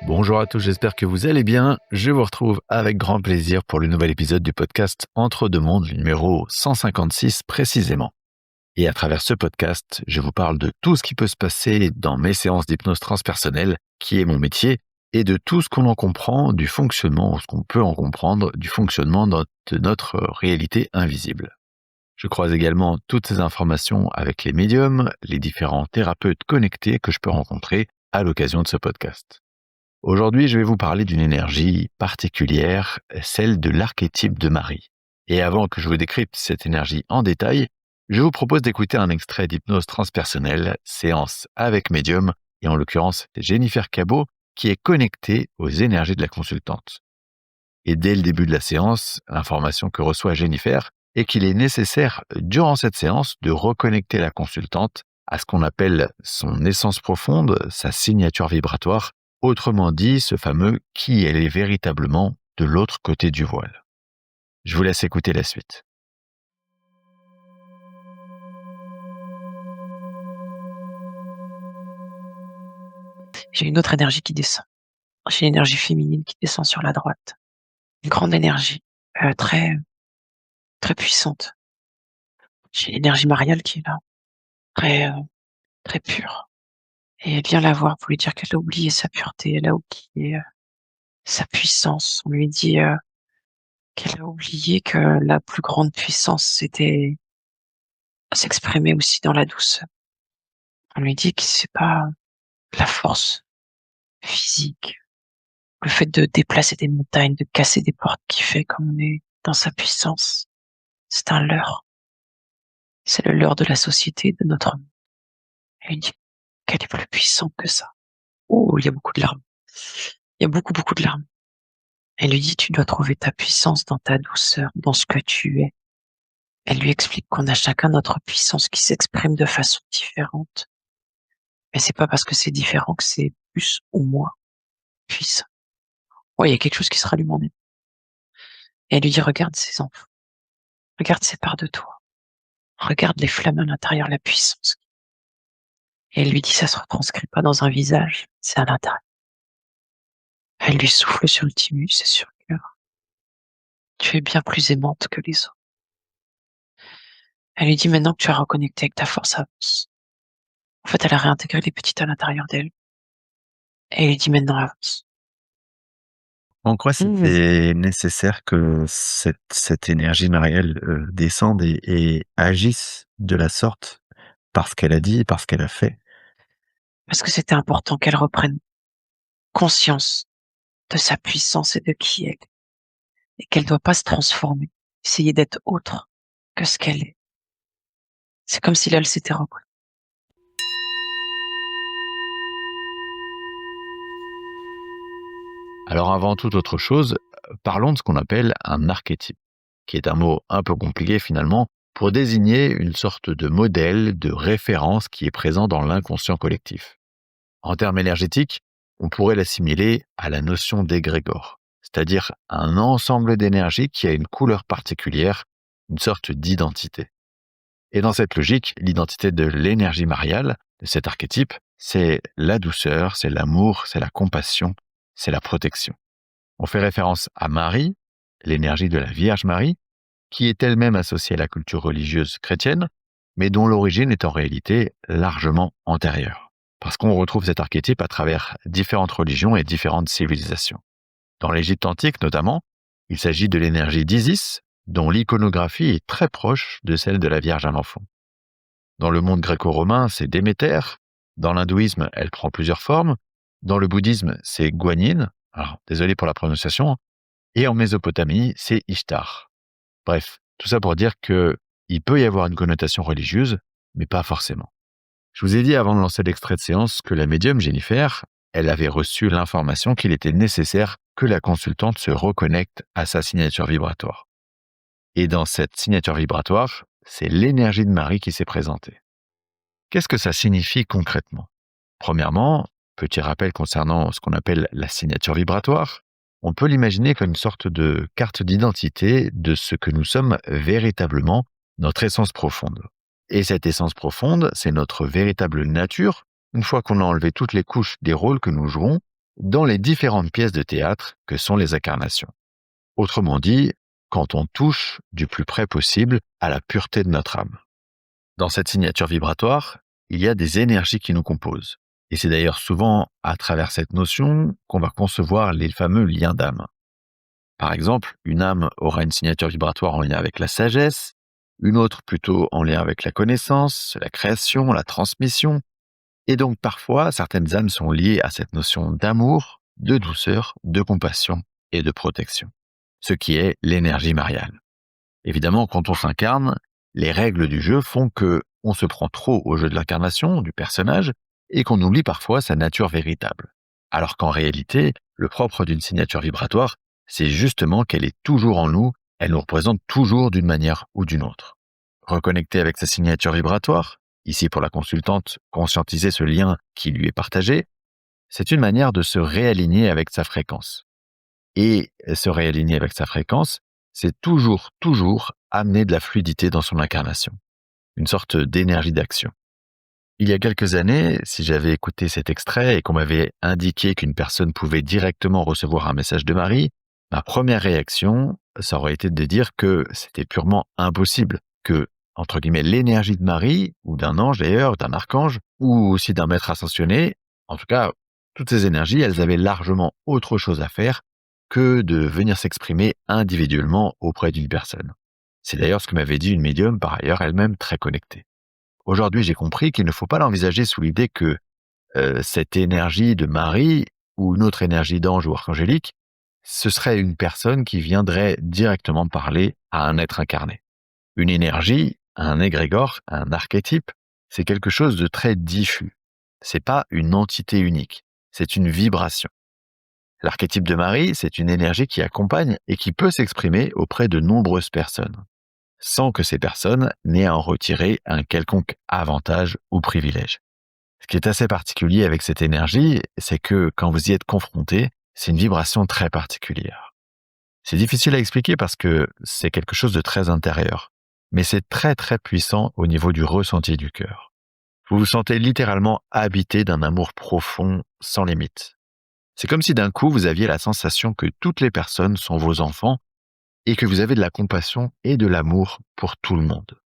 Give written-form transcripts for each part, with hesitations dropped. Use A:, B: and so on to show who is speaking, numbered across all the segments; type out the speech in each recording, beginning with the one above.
A: Bonjour à tous, j'espère que vous allez bien. Je vous retrouve avec grand plaisir pour le nouvel épisode du podcast Entre deux mondes, le numéro 156 précisément. Et à travers ce podcast, je vous parle de tout ce qui peut se passer dans mes séances d'hypnose transpersonnelle, qui est mon métier, et de tout ce qu'on en comprend du fonctionnement, ou ce qu'on peut en comprendre du fonctionnement de notre réalité invisible. Je croise également toutes ces informations avec les médiums, les différents thérapeutes connectés que je peux rencontrer à l'occasion de ce podcast. Aujourd'hui, je vais vous parler d'une énergie particulière, celle de l'archétype de Marie. Et avant que je vous décrypte cette énergie en détail, je vous propose d'écouter un extrait d'hypnose transpersonnelle, séance avec médium, et en l'occurrence Jennifer Cabot, qui est connectée aux énergies de la consultante. Et dès le début de la séance, l'information que reçoit Jennifer est qu'il est nécessaire, durant cette séance, de reconnecter la consultante à ce qu'on appelle son essence profonde, sa signature vibratoire, autrement dit, ce fameux qui elle est véritablement de l'autre côté du voile. Je vous laisse écouter la suite.
B: J'ai une autre énergie qui descend. J'ai l'énergie féminine qui descend sur la droite. Une grande énergie, très, très puissante. J'ai l'énergie mariale qui est là, très, très pure. Et elle vient la voir pour lui dire qu'elle a oublié sa pureté, elle a oublié sa puissance. On lui dit qu'elle a oublié que la plus grande puissance, c'était s'exprimer aussi dans la douceur. On lui dit que c'est pas la force physique, le fait de déplacer des montagnes, de casser des portes qui fait qu'on est dans sa puissance. C'est un leurre. C'est le leurre de la société, de notre monde. Elle lui dit qu'elle est plus puissante que ça. Oh, il y a beaucoup de larmes. Il y a beaucoup, beaucoup de larmes. Elle lui dit, tu dois trouver ta puissance dans ta douceur, dans ce que tu es. Elle lui explique qu'on a chacun notre puissance qui s'exprime de façon différente. Mais c'est pas parce que c'est différent que c'est plus ou moins puissant. Ouais, il y a quelque chose qui se rallume en elle. Et elle lui dit, regarde ces enfants. Regarde ces parts de toi. Regarde les flammes à l'intérieur, la puissance. Et elle lui dit, ça se retranscrit pas dans un visage, c'est à l'intérieur. Elle lui souffle sur le thymus et sur le cœur. Tu es bien plus aimante que les autres. Elle lui dit, maintenant que tu as reconnecté avec ta force, avance. En fait, elle a réintégré les petites à l'intérieur d'elle. Et elle lui dit, maintenant avance.
A: En quoi c'était nécessaire que cette énergie marielle descende et agisse de la sorte parce qu'elle a dit, parce qu'elle a fait?
B: Parce que c'était important qu'elle reprenne conscience de sa puissance et de qui elle est. Et qu'elle ne doit pas se transformer, essayer d'être autre que ce qu'elle est. C'est comme si là, elle s'était reconnue.
A: Alors avant toute autre chose, parlons de ce qu'on appelle un archétype, qui est un mot un peu compliqué finalement, pour désigner une sorte de modèle, de référence qui est présent dans l'inconscient collectif. En termes énergétiques, on pourrait l'assimiler à la notion d'égrégore, c'est-à-dire un ensemble d'énergie qui a une couleur particulière, une sorte d'identité. Et dans cette logique, l'identité de l'énergie mariale, de cet archétype, c'est la douceur, c'est l'amour, c'est la compassion, c'est la protection. On fait référence à Marie, l'énergie de la Vierge Marie, qui est elle-même associée à la culture religieuse chrétienne, mais dont l'origine est en réalité largement antérieure. Parce qu'on retrouve cet archétype à travers différentes religions et différentes civilisations. Dans l'Égypte antique notamment, il s'agit de l'énergie d'Isis, dont l'iconographie est très proche de celle de la Vierge à l'enfant. Dans le monde gréco-romain, c'est Déméter. Dans l'hindouisme, elle prend plusieurs formes. Dans le bouddhisme, c'est Guanyin. Alors, désolé pour la prononciation. Et en Mésopotamie, c'est Ishtar. Bref, tout ça pour dire que il peut y avoir une connotation religieuse, mais pas forcément. Je vous ai dit avant de lancer l'extrait de séance que la médium Jennifer, elle avait reçu l'information qu'il était nécessaire que la consultante se reconnecte à sa signature vibratoire. Et dans cette signature vibratoire, c'est l'énergie de Marie qui s'est présentée. Qu'est-ce que ça signifie concrètement ? Premièrement, petit rappel concernant ce qu'on appelle la signature vibratoire, on peut l'imaginer comme une sorte de carte d'identité de ce que nous sommes véritablement, notre essence profonde. Et cette essence profonde, c'est notre véritable nature, une fois qu'on a enlevé toutes les couches des rôles que nous jouons, dans les différentes pièces de théâtre que sont les incarnations. Autrement dit, quand on touche du plus près possible à la pureté de notre âme. Dans cette signature vibratoire, il y a des énergies qui nous composent. Et c'est d'ailleurs souvent à travers cette notion qu'on va concevoir les fameux liens d'âme. Par exemple, une âme aura une signature vibratoire en lien avec la sagesse, une autre plutôt en lien avec la connaissance, la création, la transmission. Et donc parfois, certaines âmes sont liées à cette notion d'amour, de douceur, de compassion et de protection, ce qui est l'énergie mariale. Évidemment, quand on s'incarne, les règles du jeu font que on se prend trop au jeu de l'incarnation, du personnage, et qu'on oublie parfois sa nature véritable. Alors qu'en réalité, le propre d'une signature vibratoire, c'est justement qu'elle est toujours en nous, elle nous représente toujours d'une manière ou d'une autre. Reconnecter avec sa signature vibratoire, ici pour la consultante, conscientiser ce lien qui lui est partagé, c'est une manière de se réaligner avec sa fréquence. Et se réaligner avec sa fréquence, c'est toujours amener de la fluidité dans son incarnation, une sorte d'énergie d'action. Il y a quelques années, si j'avais écouté cet extrait et qu'on m'avait indiqué qu'une personne pouvait directement recevoir un message de Marie, ma première réaction, ça aurait été de dire que c'était purement impossible, que, entre guillemets, l'énergie de Marie, ou d'un ange d'ailleurs, d'un archange, ou aussi d'un maître ascensionné, en tout cas, toutes ces énergies, elles avaient largement autre chose à faire que de venir s'exprimer individuellement auprès d'une personne. C'est d'ailleurs ce que m'avait dit une médium, par ailleurs elle-même très connectée. Aujourd'hui, j'ai compris qu'il ne faut pas l'envisager sous l'idée que cette énergie de Marie ou une autre énergie d'ange ou archangélique, ce serait une personne qui viendrait directement parler à un être incarné. Une énergie, un égrégore, un archétype, c'est quelque chose de très diffus. C'est pas une entité unique, c'est une vibration. L'archétype de Marie, c'est une énergie qui accompagne et qui peut s'exprimer auprès de nombreuses personnes, sans que ces personnes n'aient à en retirer un quelconque avantage ou privilège. Ce qui est assez particulier avec cette énergie, c'est que quand vous y êtes confronté, c'est une vibration très particulière. C'est difficile à expliquer parce que c'est quelque chose de très intérieur, mais c'est très puissant au niveau du ressenti du cœur. Vous vous sentez littéralement habité d'un amour profond, sans limite. C'est comme si d'un coup vous aviez la sensation que toutes les personnes sont vos enfants et que vous avez de la compassion et de l'amour pour tout le monde.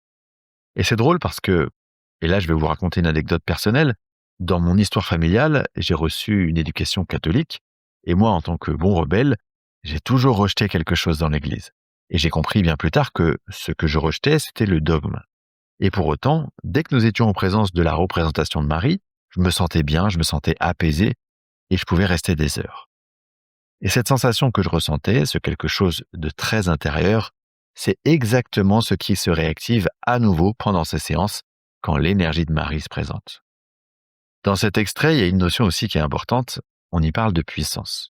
A: Et c'est drôle parce que, et là je vais vous raconter une anecdote personnelle, dans mon histoire familiale, j'ai reçu une éducation catholique, et moi en tant que bon rebelle, j'ai toujours rejeté quelque chose dans l'église. Et j'ai compris bien plus tard que ce que je rejetais, c'était le dogme. Et pour autant, dès que nous étions en présence de la représentation de Marie, je me sentais bien, je me sentais apaisé, et je pouvais rester des heures. Et cette sensation que je ressentais, ce quelque chose de très intérieur, c'est exactement ce qui se réactive à nouveau pendant ces séances quand l'énergie de Marie se présente. Dans cet extrait, il y a une notion aussi qui est importante, on y parle de puissance.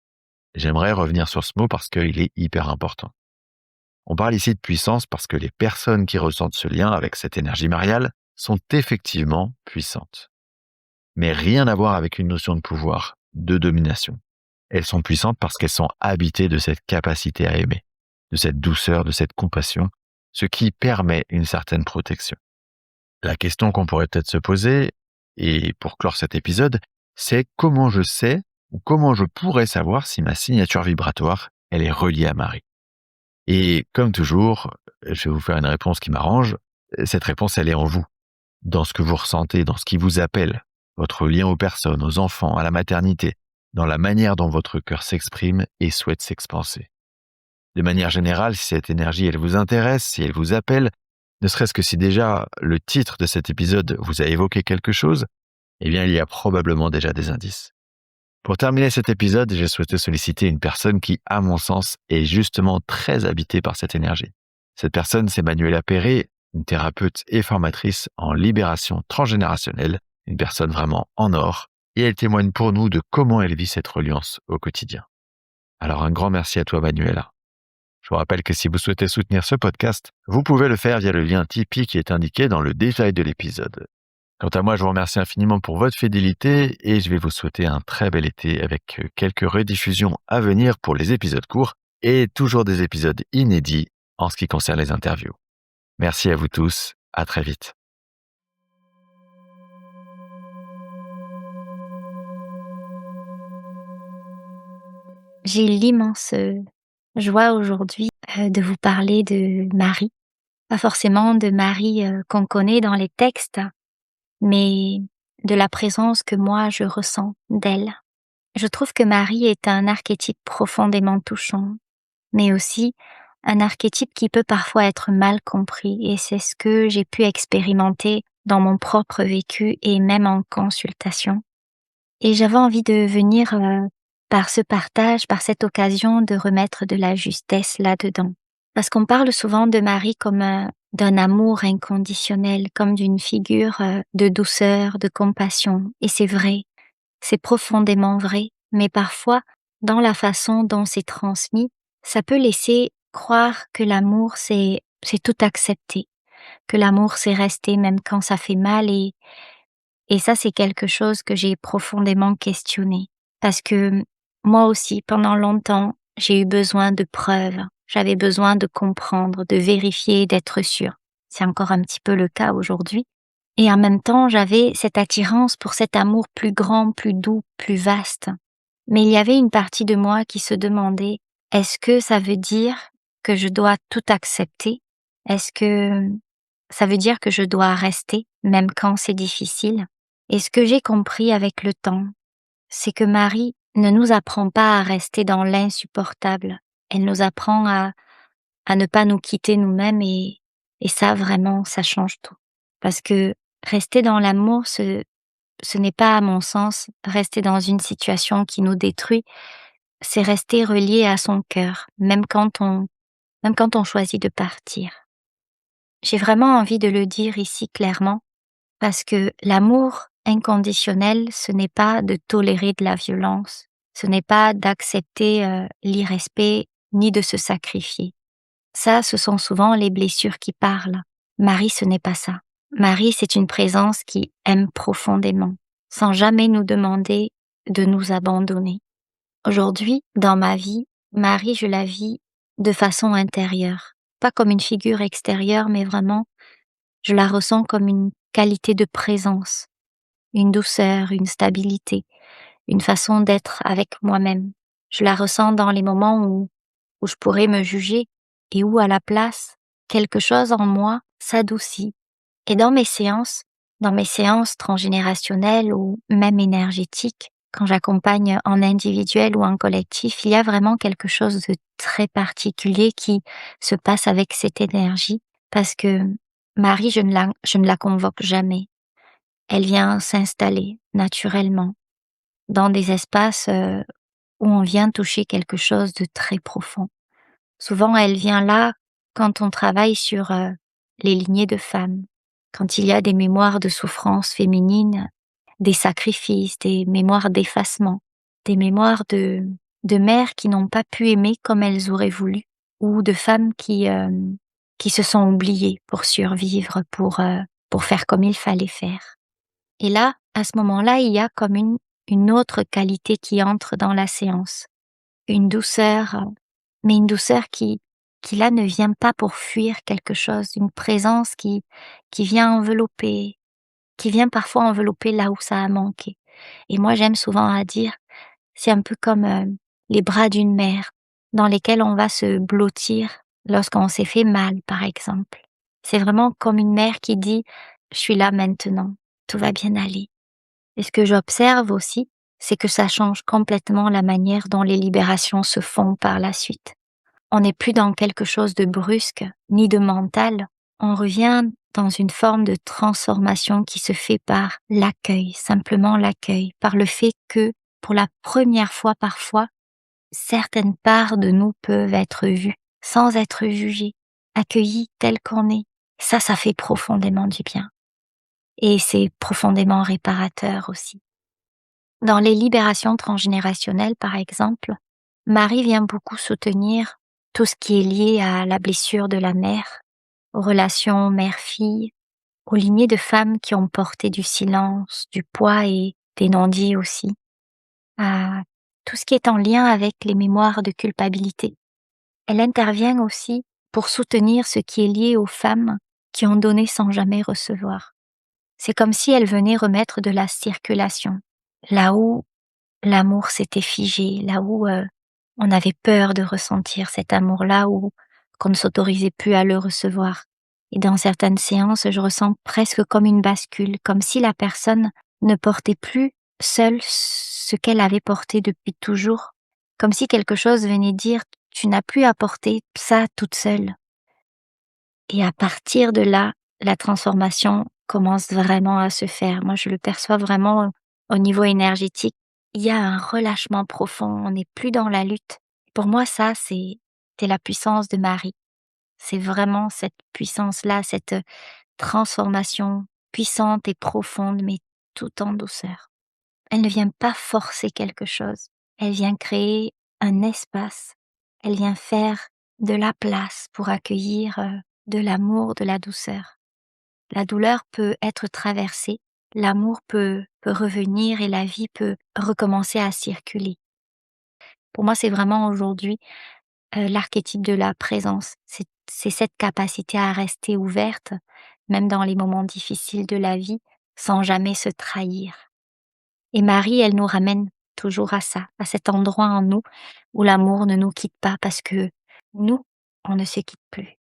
A: J'aimerais revenir sur ce mot parce qu'il est hyper important. On parle ici de puissance parce que les personnes qui ressentent ce lien avec cette énergie mariale sont effectivement puissantes. Mais rien à voir avec une notion de pouvoir, de domination. Elles sont puissantes parce qu'elles sont habitées de cette capacité à aimer, de cette douceur, de cette compassion, ce qui permet une certaine protection. La question qu'on pourrait peut-être se poser, et pour clore cet épisode, c'est comment je sais ou comment je pourrais savoir si ma signature vibratoire, elle est reliée à Marie. Et comme toujours, je vais vous faire une réponse qui m'arrange. Cette réponse, elle est en vous, dans ce que vous ressentez, dans ce qui vous appelle, votre lien aux personnes, aux enfants, à la maternité, dans la manière dont votre cœur s'exprime et souhaite s'expanser. De manière générale, si cette énergie, elle vous intéresse, si elle vous appelle, ne serait-ce que si déjà le titre de cet épisode vous a évoqué quelque chose, eh bien, il y a probablement déjà des indices. Pour terminer cet épisode, j'ai souhaité solliciter une personne qui, à mon sens, est justement très habitée par cette énergie. Cette personne, c'est Manuela Perret, une thérapeute et formatrice en libération transgénérationnelle, une personne vraiment en or, et elle témoigne pour nous de comment elle vit cette reliance au quotidien. Alors un grand merci à toi Manuela. Je vous rappelle que si vous souhaitez soutenir ce podcast, vous pouvez le faire via le lien Tipeee qui est indiqué dans le détail de l'épisode. Quant à moi, je vous remercie infiniment pour votre fidélité et je vais vous souhaiter un très bel été avec quelques rediffusions à venir pour les épisodes courts et toujours des épisodes inédits en ce qui concerne les interviews. Merci à vous tous, à très vite.
C: J'ai l'immense, joie aujourd'hui, de vous parler de Marie. Pas forcément de Marie, qu'on connaît dans les textes, mais de la présence que moi je ressens d'elle. Je trouve que Marie est un archétype profondément touchant, mais aussi un archétype qui peut parfois être mal compris, et c'est ce que j'ai pu expérimenter dans mon propre vécu et même en consultation. Et j'avais envie de venir, par ce partage, par cette occasion, de remettre de la justesse là-dedans. Parce qu'on parle souvent de Marie comme, d'un amour inconditionnel, comme d'une figure, de douceur, de compassion, et c'est vrai, c'est profondément vrai, mais parfois, dans la façon dont c'est transmis, ça peut laisser croire que l'amour c'est tout accepter, que l'amour c'est rester même quand ça fait mal, et ça, c'est quelque chose que j'ai profondément questionné. Parce que moi aussi, pendant longtemps, j'ai eu besoin de preuves. J'avais besoin de comprendre, de vérifier, d'être sûre. C'est encore un petit peu le cas aujourd'hui. Et en même temps, j'avais cette attirance pour cet amour plus grand, plus doux, plus vaste. Mais il y avait une partie de moi qui se demandait, est-ce que ça veut dire que je dois tout accepter? Est-ce que ça veut dire que je dois rester, même quand c'est difficile? Et ce que j'ai compris avec le temps, c'est que Marie ne nous apprend pas à rester dans l'insupportable. Elle nous apprend à ne pas nous quitter nous-mêmes, et ça vraiment, ça change tout. Parce que rester dans l'amour, ce n'est pas, à mon sens, rester dans une situation qui nous détruit, c'est rester relié à son cœur, même quand on choisit de partir. J'ai vraiment envie de le dire ici clairement, parce que l'amour inconditionnel, ce n'est pas de tolérer de la violence, ce n'est pas d'accepter, l'irrespect, ni de se sacrifier. Ça, ce sont souvent les blessures qui parlent. Marie, ce n'est pas ça. Marie, c'est une présence qui aime profondément, sans jamais nous demander de nous abandonner. Aujourd'hui, dans ma vie, Marie, je la vis de façon intérieure. Pas comme une figure extérieure, mais vraiment, je la ressens comme une qualité de présence, une douceur, une stabilité, une façon d'être avec moi-même. Je la ressens dans les moments où je pourrais me juger, et où, à la place, quelque chose en moi s'adoucit. Et dans mes séances transgénérationnelles ou même énergétiques, quand j'accompagne en individuel ou en collectif, il y a vraiment quelque chose de très particulier qui se passe avec cette énergie, parce que Marie, je ne la convoque jamais. Elle vient s'installer naturellement dans des espaces, où on vient toucher quelque chose de très profond. Souvent, elle vient là quand on travaille sur, les lignées de femmes, quand il y a des mémoires de souffrance féminine, des sacrifices, des mémoires d'effacement, des mémoires de mères qui n'ont pas pu aimer comme elles auraient voulu, ou de femmes qui se sont oubliées pour survivre, pour faire comme il fallait faire. Et là, à ce moment-là, il y a comme une autre qualité qui entre dans la séance. Une douceur, mais une douceur qui là ne vient pas pour fuir quelque chose, une présence qui vient envelopper, qui vient parfois envelopper là où ça a manqué. Et moi j'aime souvent à dire, c'est un peu comme, les bras d'une mère, dans lesquels on va se blottir lorsqu'on s'est fait mal, par exemple. C'est vraiment comme une mère qui dit: «Je suis là maintenant, tout va bien aller». Et ce que j'observe aussi, c'est que ça change complètement la manière dont les libérations se font par la suite. On n'est plus dans quelque chose de brusque, ni de mental. On revient dans une forme de transformation qui se fait par l'accueil, simplement l'accueil, par le fait que, pour la première fois parfois, certaines parts de nous peuvent être vues, sans être jugées, accueillies telles qu'on est. Ça fait profondément du bien. Et c'est profondément réparateur aussi. Dans les libérations transgénérationnelles, par exemple, Marie vient beaucoup soutenir tout ce qui est lié à la blessure de la mère, aux relations mère-fille, aux lignées de femmes qui ont porté du silence, du poids et des non-dits aussi, à tout ce qui est en lien avec les mémoires de culpabilité. Elle intervient aussi pour soutenir ce qui est lié aux femmes qui ont donné sans jamais recevoir. C'est comme si elle venait remettre de la circulation, là où l'amour s'était figé, là où on avait peur de ressentir cet amour-là ou qu'on ne s'autorisait plus à le recevoir. Et dans certaines séances, je ressens presque comme une bascule, comme si la personne ne portait plus seule ce qu'elle avait porté depuis toujours, comme si quelque chose venait dire: «Tu n'as plus à porter ça toute seule». Et à partir de là, la transformation commence vraiment à se faire. Moi, je le perçois vraiment au niveau énergétique. Il y a un relâchement profond, on n'est plus dans la lutte. Pour moi, ça, c'est la puissance de Marie. C'est vraiment cette puissance-là, cette transformation puissante et profonde, mais tout en douceur. Elle ne vient pas forcer quelque chose, elle vient créer un espace, elle vient faire de la place pour accueillir, de l'amour, de la douceur. La douleur peut être traversée, l'amour peut revenir et la vie peut recommencer à circuler. Pour moi, c'est vraiment aujourd'hui, l'archétype de la présence. C'est cette capacité à rester ouverte, même dans les moments difficiles de la vie, sans jamais se trahir. Et Marie, elle nous ramène toujours à ça, à cet endroit en nous où l'amour ne nous quitte pas parce que nous, on ne se quitte plus.